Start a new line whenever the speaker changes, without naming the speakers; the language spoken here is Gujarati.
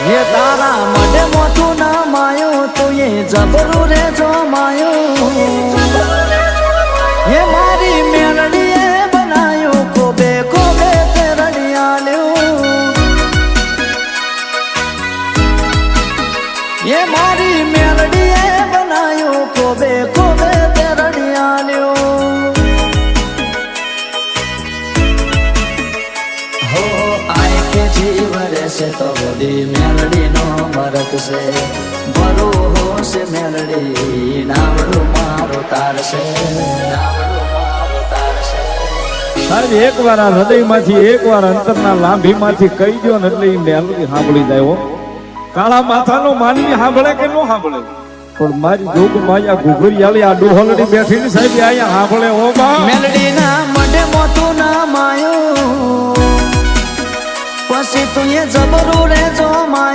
ये तारा मडे मोतू ना मायो तो ये जबरू रे जो मायो ये मारी मेलड़ी बनायो को बे तेरड़िया लो ये मारी मेलड़ी बनायो को बे तेरड़िया लो हो आए के जीवर से तो बोली मेलड़ी नो मरक से बरो हो से मेलड़ी नावड़ो मारो तार से
સાહેબ એકવાર આ હૃદયમાંથી એકવાર અંતરના લાંભીમાંથી કહી દો ને એટલે એ મેલડી સાંભળી જાય હો. કાળા માથાનો માનવી સાંભળે કે ન સાંભળે પણ મારી જોગ માયા ઘુઘરિયાળી આ ડોહલડી બેઠી ને સાહેબ અહીંયા સાંભળે હો બા.
મેલડી ના મડે મોતું ના માયો પછી તું એ જબરું રે જો માયો.